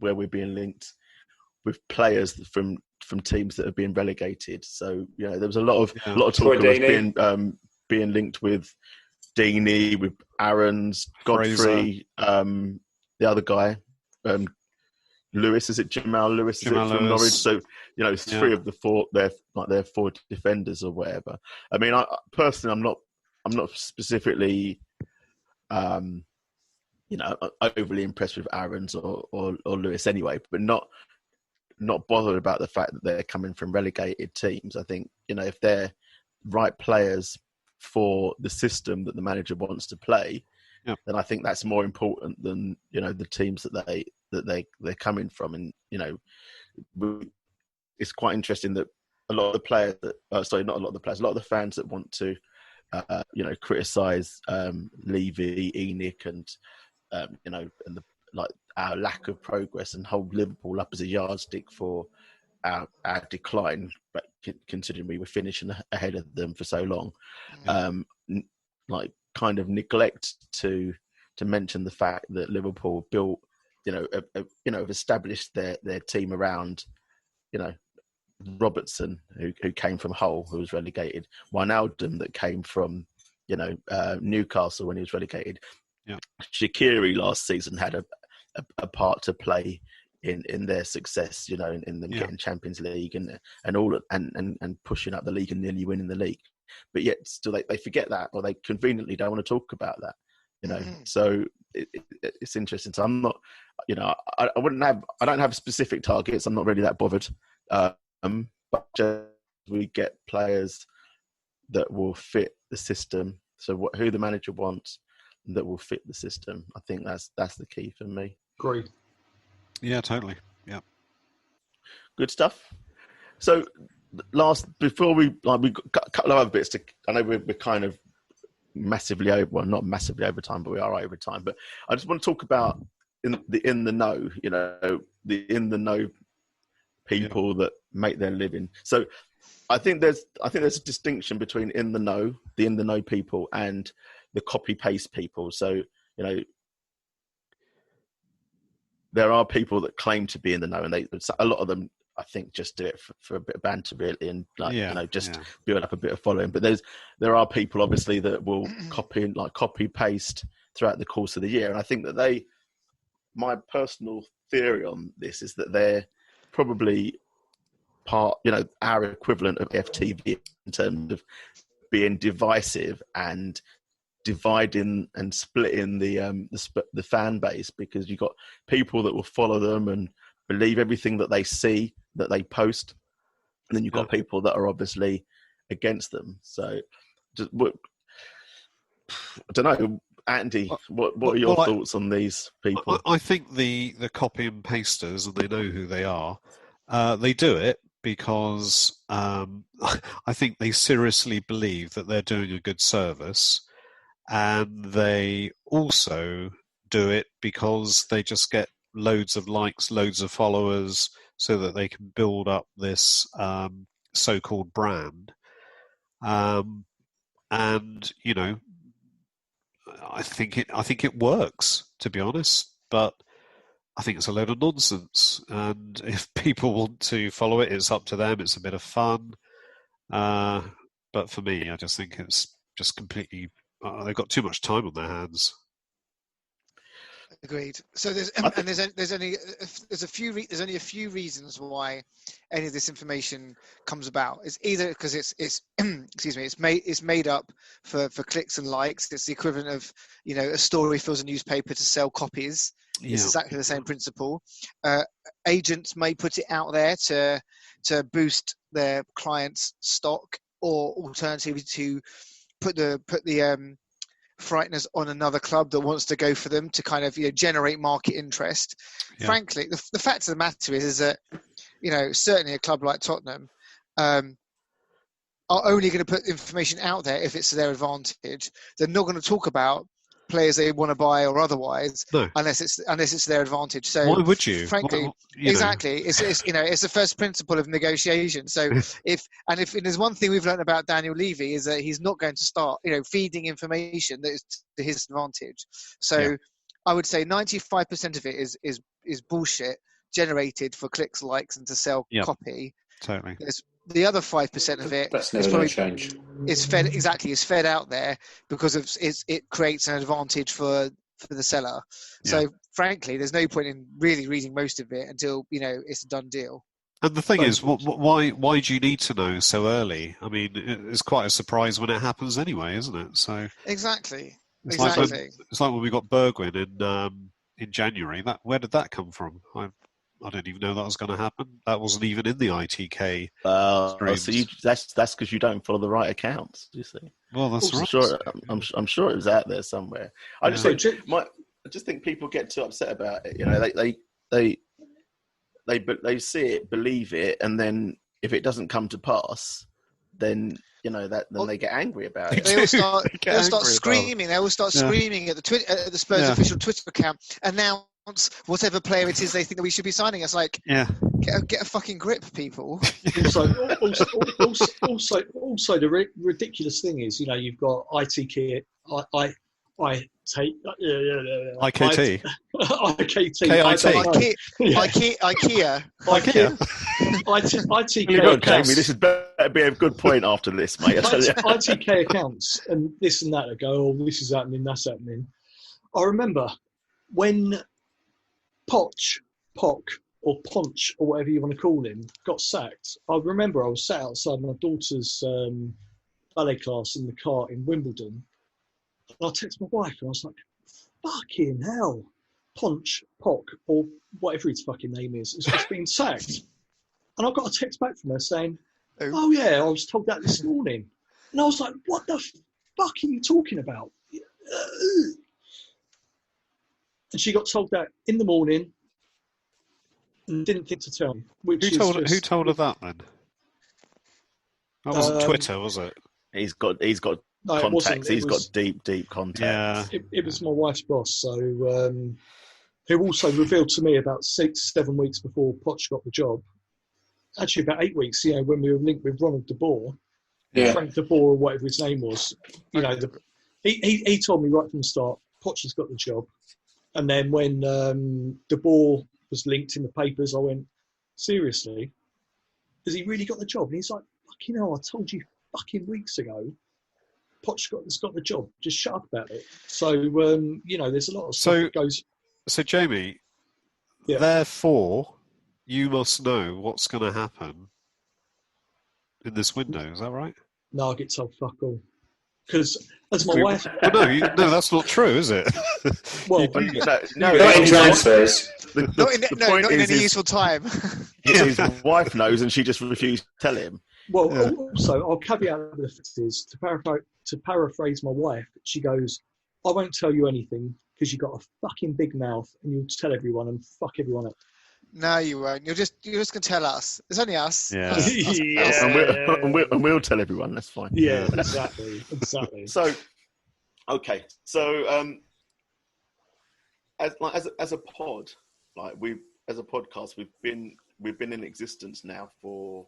where we're being linked with players from teams that have been relegated. So there was a lot of talk of us being linked with Deeney, with Aarons, Godfrey, the other guy, Lewis. Is it Jamal Lewis? Jamal Lewis from Norwich? So three of the four, they're four defenders or whatever. I mean, I personally, I'm not specifically, overly impressed with Aarons or Lewis anyway, but not bothered about the fact that they're coming from relegated teams. I think, if they're right players for the system that the manager wants to play, then I think that's more important than, the teams that they're coming from. And, it's quite interesting that a lot of the players a lot of the fans that want to, criticise Levy, Enoch and our lack of progress and hold Liverpool up as a yardstick for our decline, but considering we were finishing ahead of them for so long, kind of neglect to mention the fact that Liverpool built, have established their team around, Robertson, who came from Hull, who was relegated, Wijnaldum that came from, Newcastle when he was relegated. Yeah. Shaqiri last season had a part to play in their success, in them getting Champions League and all and pushing up the league and nearly winning the league. But yet still they forget that, or they conveniently don't want to talk about that. So it's interesting. So I'm not, I don't have specific targets. I'm not really that bothered. But just we get players that will fit the system. So who the manager wants that will fit the system. I think that's the key for me. Great. Yeah, totally. Yeah. Good stuff. So before we got a couple of other bits to, I know we're kind of massively over, well, not massively over time, but we are over time. But I just want to talk about in the know, the in the know people that make their living. So I think there's a distinction between the in the know people and the copy paste people. So, there are people that claim to be in the know, and a lot of them, I think, just do it for a bit of banter, really, and build up a bit of following. But there are people, obviously, that will copy paste throughout the course of the year, and I think that my personal theory on this is that they're probably part, our equivalent of FTV in terms of being divisive and dividing and splitting the fan base, because you've got people that will follow them and believe everything that they see that they post, and then you've got people that are obviously against them. So I don't know, Andy, what are your thoughts on these people? I think the copy and pasters, and they know who they are, they do it because I think they seriously believe that they're doing a good service. And they also do it because they just get loads of likes, loads of followers, so that they can build up this so-called brand. And I think it works, to be honest. But I think it's a load of nonsense. And if people want to follow it, it's up to them. It's a bit of fun. But for me, I just think it's just completely. They've got too much time on their hands. Agreed. So there's only a few reasons why any of this information comes about. It's either because it's it's made up for clicks and likes. It's the equivalent of a story fills a newspaper to sell copies. Yeah. It's exactly the same principle. Agents may put it out there to boost their clients' stock, or alternatively to put the frighteners on another club that wants to go for them to kind of generate market interest. Yeah. Frankly, the fact of the matter is that certainly a club like Tottenham are only going to put information out there if it's to their advantage. They're not going to talk about players they want to buy or otherwise, unless it's their advantage. So why would you? Frankly, exactly. It's the first principle of negotiation. So if there's one thing we've learned about Daniel Levy, is that he's not going to start feeding information that is to his advantage. So I would say 95% of it is bullshit. generated for clicks, likes, and to sell copy. Totally. There's the other 5% of it. That's never going to change. It's fed out there because it creates an advantage for the seller. So frankly, there's no point in really reading most of it until it's a done deal. And the thing is, why do you need to know so early? I mean, it's quite a surprise when it happens anyway, isn't it? So exactly. It's like when we got Bergwijn in January. Where did that come from? I didn't even know that was going to happen. That wasn't even in the ITK. So that's because you don't follow the right accounts. You see. Well, that's right. I'm sure it was out there somewhere. I just think people get too upset about it. They see it, believe it, and then if it doesn't come to pass, then they get angry about it. They all start screaming. They all start screaming at the Spurs official Twitter account, announce whatever player it is they think that we should be signing. It's like, get a fucking grip, people. Also, the ridiculous thing is, you've got ITK, IKT, Jamie, this better be a good point after this, mate. ITK accounts and this and that. They go, this is happening, that's happening. I remember when Poch, or Ponch, or whatever you want to call him, got sacked. I remember I was sat outside my daughter's ballet class in the car in Wimbledon. And I texted my wife and I was like, fucking hell, Ponch, Pock, or whatever his fucking name is, has just been sacked. And I got a text back from her saying, oh yeah, I was told that this morning. And I was like, what the fuck are you talking about? And she got told that in the morning and didn't think to tell me. Who told her that then? That wasn't Twitter, was it? He's got contacts. He's got deep contacts. Yeah. It was my wife's boss, so who also revealed to me about 6-7 weeks before Poch got the job. Actually, about 8 weeks. When we were linked with Ronald De Boer, Frank De Boer, or whatever his name was. He told me right from the start, Poch has got the job. And then when De Boer was linked in the papers, I went, seriously? Has he really got the job? And he's like, fucking hell, I told you fucking weeks ago, Poch has got the job. Just shut up about it. So, there's a lot of stuff that goes... So, Jamie, therefore, you must know what's going to happen in this window. Is that right? No, I get told fuck all. Because as my wife... no, that's not true, is it? Well, not in transfers. Not in any useful time. His wife knows and she just refused to tell him. Well, also, I'll caveat the fact is, to paraphrase my wife, she goes, I won't tell you anything because you've got a fucking big mouth and you'll tell everyone and fuck everyone up. No, you won't. You're just going to tell us. It's only us. Yeah. And we'll tell everyone. That's fine. Yeah, exactly. So, okay. So, as a pod, as a podcast, we've been in existence now for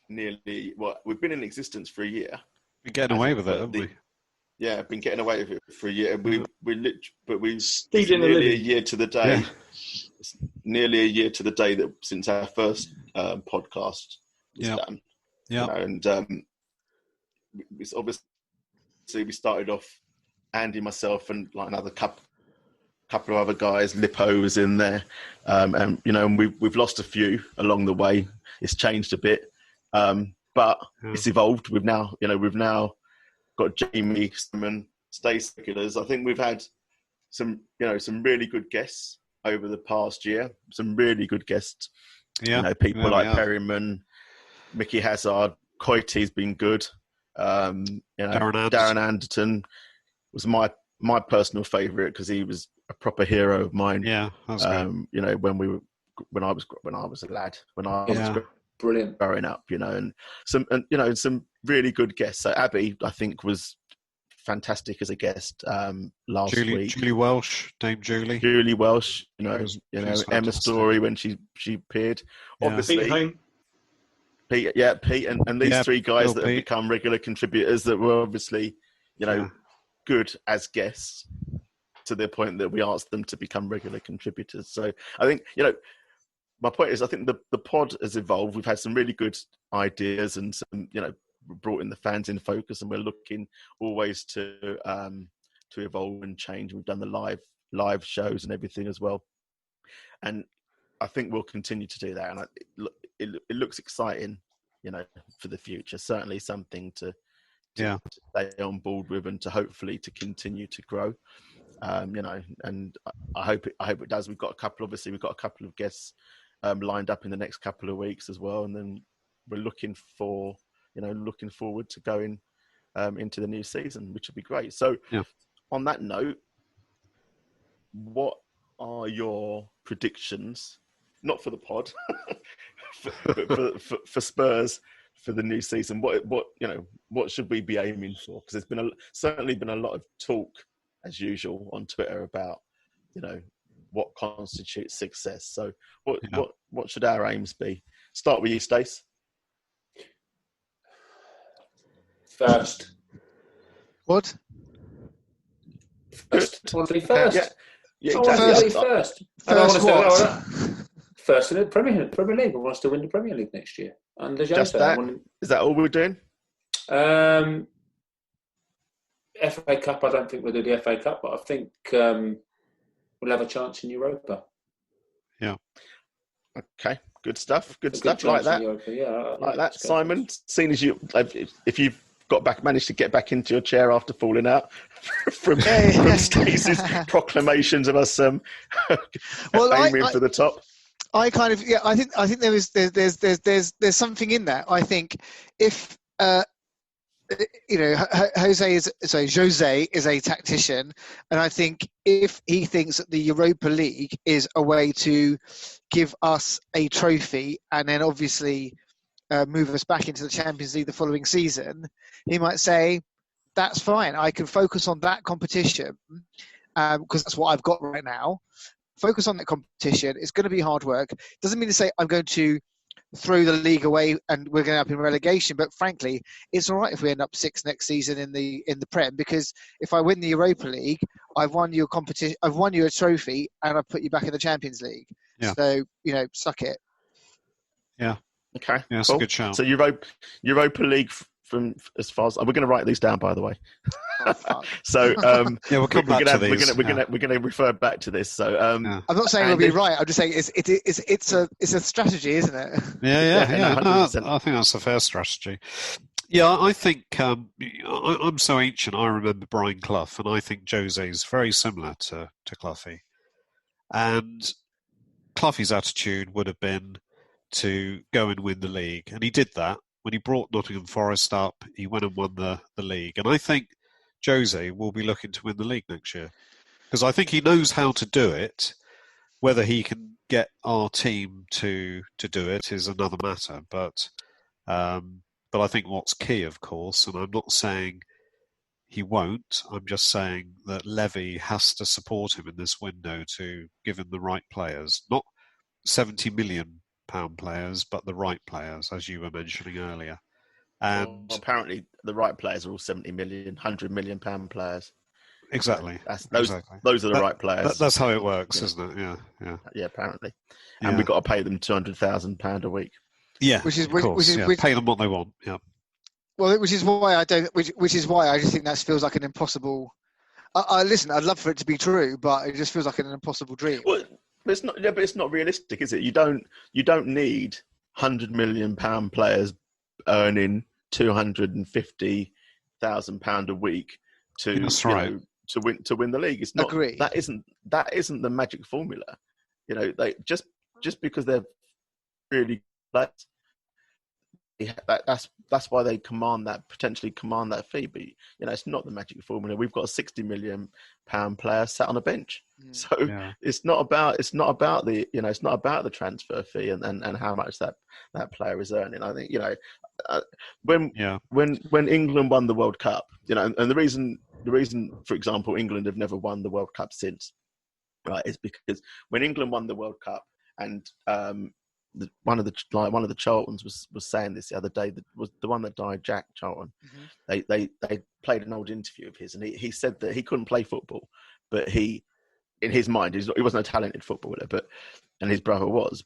we've been in existence for a year. We're getting away with it, haven't we? Yeah, I've been getting away with it for a year. We've nearly a year to the day. Yeah. It's nearly a year to the day that since our first podcast was done. Yeah, and it's obviously we started off Andy, myself, and like another couple of other guys. Lippo was in there, and we've lost a few along the way. It's changed a bit, but it's evolved. We've now got Jamie, Simon, Stace regulars. I think we've had some really good guests over the past year. Some really good guests. Yeah, people like Perryman, Mickey Hazard, Coity's been good. Darren Anderton was my personal favourite because he was a proper hero of mine. Yeah, that's good. when I was a lad, when I was brilliant growing up, and some really good guests. So Abby, I think, was fantastic as a guest last week. Julie Welsh, Dame Julie. Julie Welsh, Emma Story when she appeared. Yeah. Obviously, Pete, and these three guys that have become regular contributors that were obviously, good as guests to the point that we asked them to become regular contributors. So I think, my point is, I think the pod has evolved. We've had some really good ideas and some, brought in the fans in focus, and we're looking always to evolve and change. We've done the live shows and everything as well, and I think we'll continue to do that. And it looks exciting, for the future. Certainly something to stay on board with, and to hopefully to continue to grow. And I hope it does. We've got a couple of guests lined up in the next couple of weeks as well, and then we're looking forward to going into the new season, which would be great. So on that note, what are your predictions, not for the pod, but for Spurs for the new season? What should we be aiming for? Because there's certainly been a lot of talk, as usual, on Twitter about what constitutes success. So what should our aims be? Start with you, Stace. First. What? First. I want to be first. Yeah, exactly. First what? First in the Premier League. I want us to win the Premier League next year. And just that. Is that all we're doing? FA Cup. I don't think we'll do the FA Cup, but I think we'll have a chance in Europa. Yeah. Okay. Good stuff. Like that. Europa, like that. Simon, seeing as if you've managed to get back into your chair after falling out from Stace's proclamations of us aiming for the top. I kind of I think there's something in that. I think if Jose is a tactician, and I think if he thinks that the Europa League is a way to give us a trophy and then obviously move us back into the Champions League the following season, he might say, that's fine, I can focus on that competition because that's what I've got right now. Focus on that competition. It's going to be hard work. Doesn't mean to say I'm going to throw the league away and we're going to end up in relegation, but frankly, it's all right if we end up 6th next season in the Prem, because if I win the Europa League, I've won you a competition, I've won you a trophy, and I've put you back in the Champions League. Yeah. So suck it. Yeah. Okay. Yeah, that's cool. a good shout. So Europa League from as far as we're going to write these down, by the way. Oh, So we'll come back to these. We're going to refer back to this. So I'm not saying it'll be right. I'm just saying it's a strategy, isn't it? Yeah. No, I think that's a fair strategy. Yeah, I think I'm so ancient. I remember Brian Clough, and I think Jose's very similar to Cloughie. And Cloughie's attitude would have been to go and win the league, and he did that. When he brought Nottingham Forest up, he went and won the league. And I think Jose will be looking to win the league next year, because I think he knows how to do it. Whether he can get our team to do it is another matter. But I think what's key, of course, and I'm not saying he won't, I'm just saying that Levy has to support him in this window to give him the right players. Not £70 million players, but the right players, as you were mentioning earlier. And apparently the right players are all 70 million, £100 million players. Exactly. Those are the right players. That's how it works, isn't it? Yeah, apparently. And we've got to pay them £200,000 a week. Yeah, which is pay them what they want. Yeah. Well, which is why I just think that feels like an impossible. Listen, I'd love for it to be true, but it just feels like an impossible dream. Well, it's not. Yeah, but it's not realistic, is it? You don't need £100 million players earning £250,000 a week to to win the league. It's not. Agree. That isn't the magic formula. They just because they're really players, that's why they potentially command that fee. But it's not the magic formula. We've got a £60 million player sat on a bench, so it's not about the transfer fee and how much that player is earning. I think when England won the World Cup, and the reason, for example, England have never won the World Cup since, right, is because when England won the World Cup and one of the Charltons was saying this the other day, that was the one that died, Jack Charlton. Mm-hmm. They played an old interview of his, and he said that he couldn't play football, but in his mind, he wasn't a talented footballer, and his brother was,